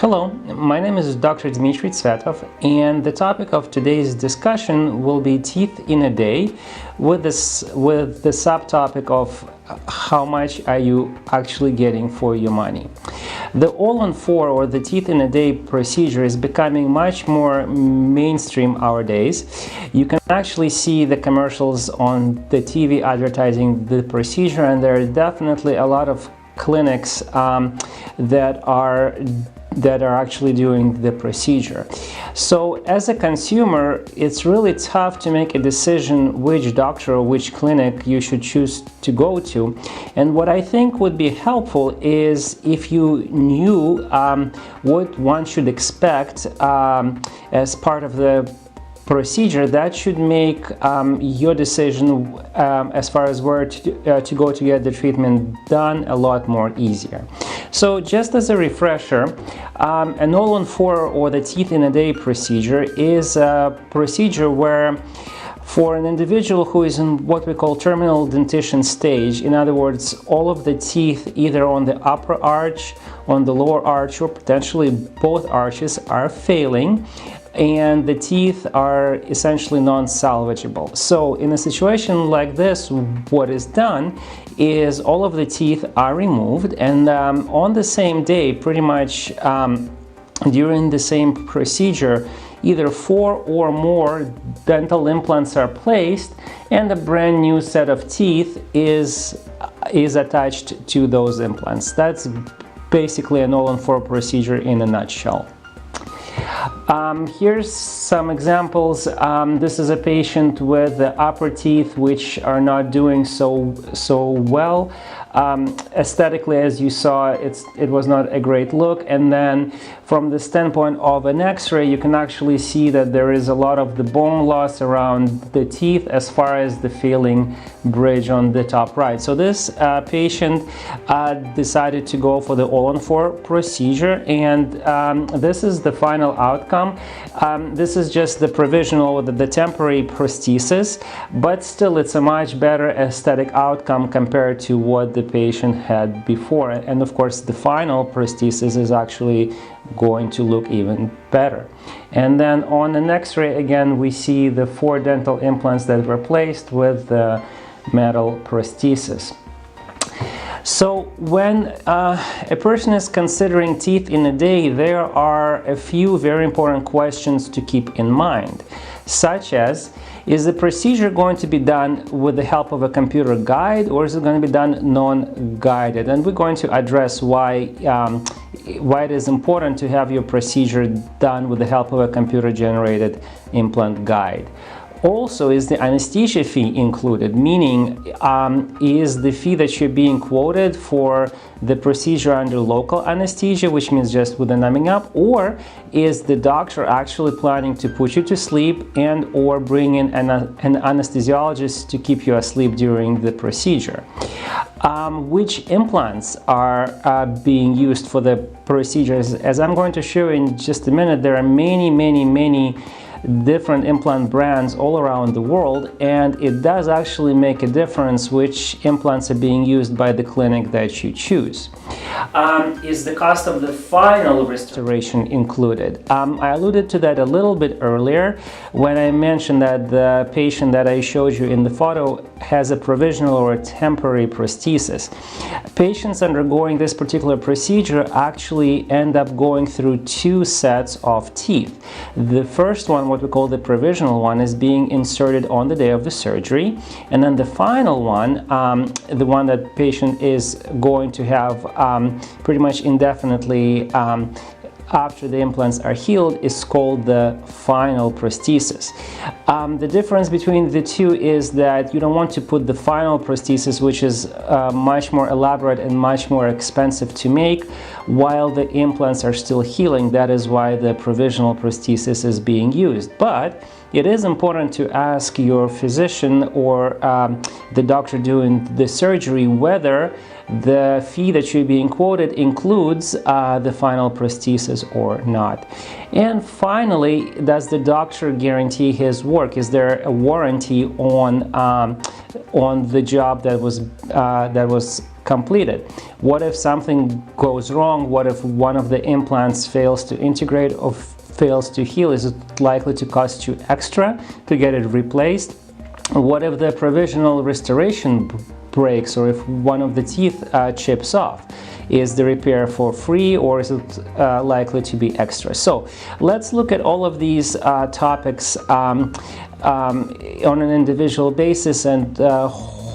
Hello, my name is Dr. Dmitry Tsvetov, and the topic of today's discussion will be teeth in a day with the subtopic of how much are you actually getting for your money. The All-on-4 or the teeth in a day procedure is becoming much more mainstream nowadays. You can actually see the commercials on the TV advertising the procedure, and there are definitely a lot of clinics that are actually doing the procedure. So as a consumer, it's really tough to make a decision which doctor or which clinic you should choose to go to. And what I think would be helpful is if you knew what one should expect as part of the procedure. That should make your decision as far as where to go to get the treatment done a lot more easier. So just as a refresher, an All-on-4 or the teeth in a day procedure is a procedure where for an individual who is in what we call terminal dentition stage, in other words, all of the teeth either on the upper arch, on the lower arch, or potentially both arches are failing, and the teeth are essentially non-salvageable. So in a situation like this, what is done is all of the teeth are removed, and on the same day, pretty much during the same procedure, either 4 or more dental implants are placed, and a brand new set of teeth is attached to those implants. That's basically an All-on-4 procedure in a nutshell. Here's some examples. This is a patient with the upper teeth which are not doing so well. Aesthetically, as you saw, it was not a great look, and then from the standpoint of an X-ray, you can actually see that there is a lot of the bone loss around the teeth as far as the failing bridge on the top right. So this patient decided to go for the All-on-4 procedure, and this is the final outcome. This is just the provisional, the temporary prosthesis, but still it's a much better aesthetic outcome compared to what the patient had before. And of course the final prosthesis is actually going to look even better. And then on an X-ray, again, we see the 4 dental implants that were placed with the metal prosthesis. So when a person is considering teeth in a day, there are a few very important questions to keep in mind, such as, is the procedure going to be done with the help of a computer guide, or is it going to be done non-guided? And we're going to address why it is important to have your procedure done with the help of a computer-generated implant guide. Also, is the anesthesia fee included? Meaning, is the fee that you're being quoted for the procedure under local anesthesia, which means just with the numbing up, or is the doctor actually planning to put you to sleep and or bring in an anesthesiologist to keep you asleep during the procedure? Which implants are being used for the procedures? As I'm going to show you in just a minute, there are many different implant brands all around the world, and it does actually make a difference which implants are being used by the clinic that you choose. Is the cost of the final restoration included? I alluded to that a little bit earlier when I mentioned that the patient that I showed you in the photo has a provisional or a temporary prosthesis. Patients undergoing this particular procedure actually end up going through 2 sets of teeth. The first one, what we call the provisional one, is being inserted on the day of the surgery, and then the final one, the one that patient is going to have pretty much indefinitely after the implants are healed, is called the final prosthesis. The difference between the two is that you don't want to put the final prosthesis, which is much more elaborate and much more expensive to make, while the implants are still healing. That is why the provisional prosthesis is being used. But it is important to ask your physician or the doctor doing the surgery whether the fee that you're being quoted includes the final prosthesis or not. And finally, does the doctor guarantee his work? Is there a warranty on the job that was completed. What if something goes wrong? What if one of the implants fails to integrate or fails to heal? Is it likely to cost you extra to get it replaced? What if the provisional restoration breaks, or if one of the teeth chips off? Is the repair for free, or is it likely to be extra? So let's look at all of these topics on an individual basis, and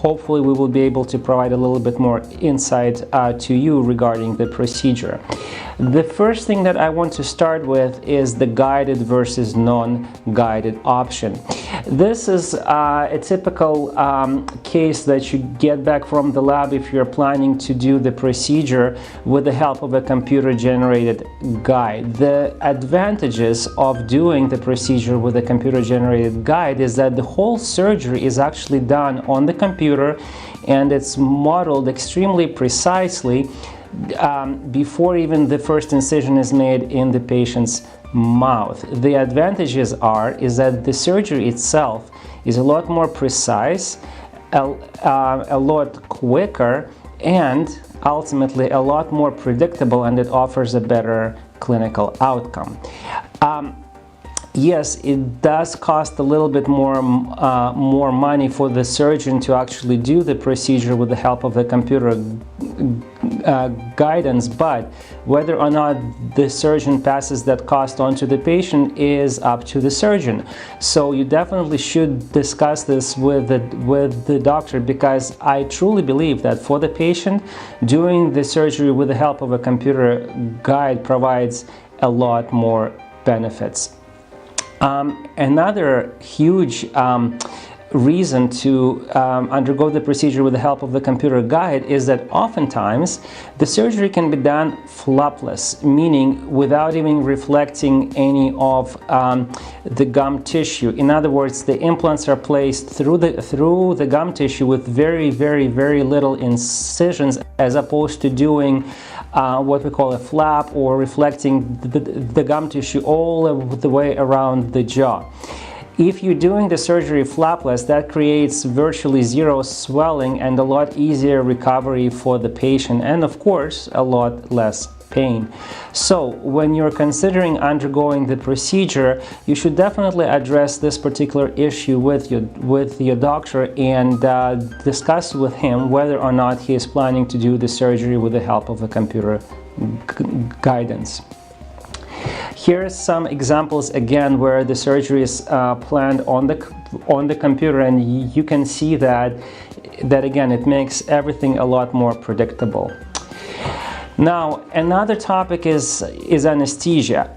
hopefully we will be able to provide a little bit more insight to you regarding the procedure. The first thing that I want to start with is the guided versus non-guided option. This is a typical case that you get back from the lab if you're planning to do the procedure with the help of a computer-generated guide. The advantages of doing the procedure with a computer-generated guide is that the whole surgery is actually done on the computer, and it's modeled extremely precisely before even the first incision is made in the patient's mouth. The advantages is that the surgery itself is a lot more precise, a lot quicker, and ultimately a lot more predictable, and it offers a better clinical outcome. Yes, it does cost a little bit more money for the surgeon to actually do the procedure with the help of the computer guidance, but whether or not the surgeon passes that cost on to the patient is up to the surgeon. So you definitely should discuss this with the doctor, because I truly believe that for the patient, doing the surgery with the help of a computer guide provides a lot more benefits. Another huge reason to undergo the procedure with the help of the computer guide is that oftentimes the surgery can be done flapless, meaning without even reflecting any of the gum tissue. In other words, the implants are placed through the gum tissue with very, very, very little incisions, as opposed to doing what we call a flap, or reflecting the gum tissue all the way around the jaw. If you're doing the surgery flapless, that creates virtually zero swelling and a lot easier recovery for the patient, and of course a lot less pain. So when you're considering undergoing the procedure, you should definitely address this particular issue with your doctor and discuss with him whether or not he is planning to do the surgery with the help of a computer guidance. Here are some examples again where the surgery is planned on the computer, and you can see that again it makes everything a lot more predictable. Now, another topic is anesthesia.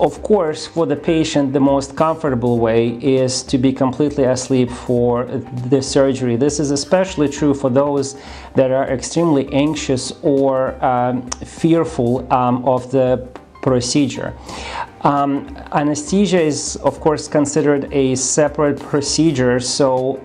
Of course, for the patient, the most comfortable way is to be completely asleep for the surgery. This is especially true for those that are extremely anxious or fearful of the procedure. Anesthesia is, of course, considered a separate procedure, so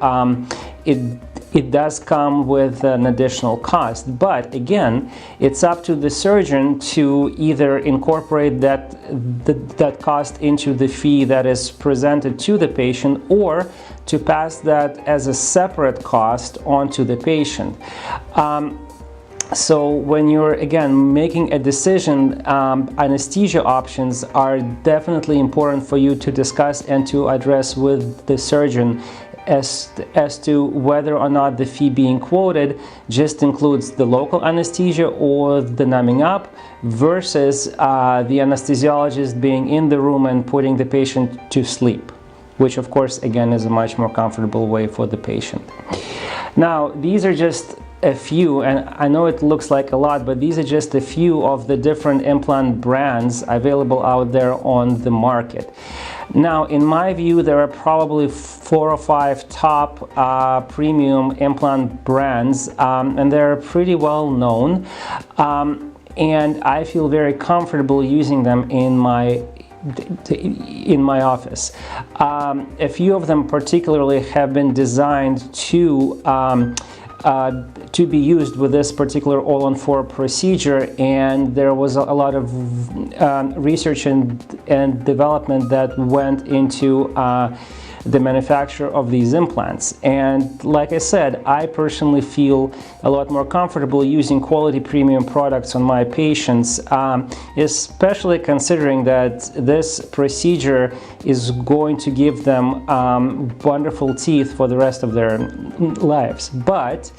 it does come with an additional cost. But again, it's up to the surgeon to either incorporate that cost into the fee that is presented to the patient, or to pass that as a separate cost onto the patient. So when you're again making a decision, anesthesia options are definitely important for you to discuss and to address with the surgeon as to whether or not the fee being quoted just includes the local anesthesia or the numbing up, versus the anesthesiologist being in the room and putting the patient to sleep, which of course again is a much more comfortable way for the patient. Now, these are just a few, and I know it looks like a lot, but these are just a few of the different implant brands available out there on the market. Now, in my view, there are probably 4 or 5 top premium implant brands, and they're pretty well known, and I feel very comfortable using them in my office. A few of them particularly have been designed to be used with this particular All-on-4 procedure, and there was a lot of research and development that went into the manufacturer of these implants. And like I said, I personally feel a lot more comfortable using quality premium products on my patients, especially considering that this procedure is going to give them wonderful teeth for the rest of their lives. But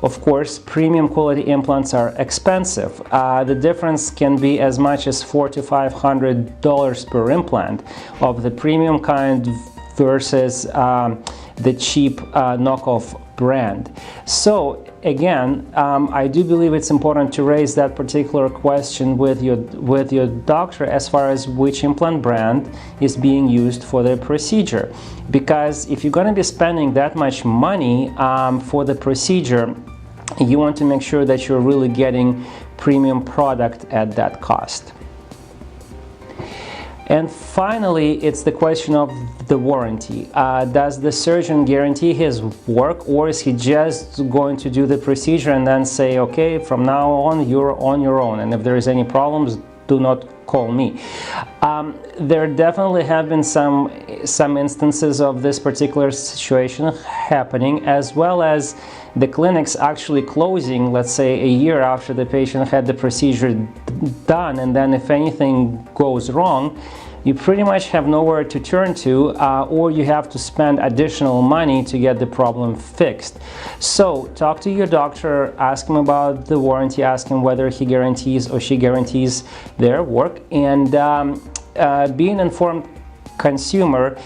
of course, premium quality implants are expensive. The difference can be as much as $400 to $500 per implant of the premium kind versus the cheap knockoff brand. So again, I do believe it's important to raise that particular question with your doctor as far as which implant brand is being used for the procedure. Because if you're going to be spending that much money for the procedure, you want to make sure that you're really getting premium product at that cost. And finally, it's the question of the warranty. Does the surgeon guarantee his work, or is he just going to do the procedure and then say, okay, from now on you're on your own, and if there is any problems, do not call me? There definitely have been some instances of this particular situation happening, as well as the clinics actually closing, let's say, a year after the patient had the procedure done, and then if anything goes wrong, you pretty much have nowhere to turn to, or you have to spend additional money to get the problem fixed. So talk to your doctor, ask him about the warranty, ask him whether he guarantees or she guarantees their work, and be an informed consumer.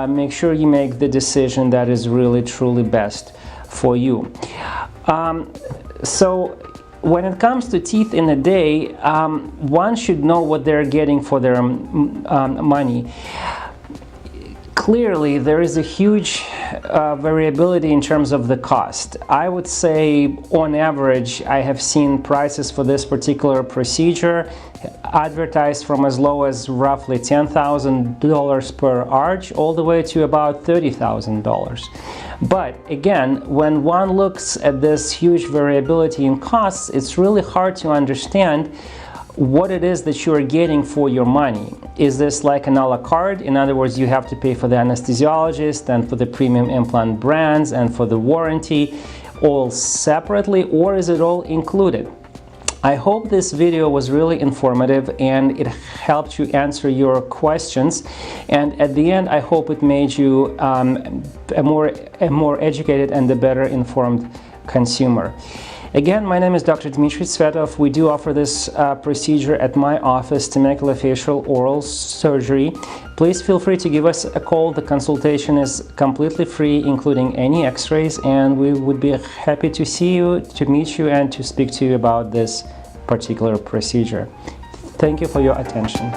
Make sure you make the decision that is really truly best for you. So when it comes to teeth in a day, one should know what they're getting for their money. Clearly, there is a huge variability in terms of the cost. I would say, on average, I have seen prices for this particular procedure advertised from as low as roughly $10,000 per arch all the way to about $30,000. But again, when one looks at this huge variability in costs, it's really hard to understand what it is that you are getting for your money. Is this like an a la carte? In other words, you have to pay for the anesthesiologist and for the premium implant brands and for the warranty all separately, or is it all included? I hope this video was really informative and it helped you answer your questions, and at the end I hope it made you a more educated and a better informed consumer. Again, my name is Dr. Dmitry Tsvetov. We do offer this procedure at my office, Temecula Facial Oral Surgery. Please feel free to give us a call. The consultation is completely free, including any x-rays, and we would be happy to see you, to meet you, and to speak to you about this particular procedure. Thank you for your attention.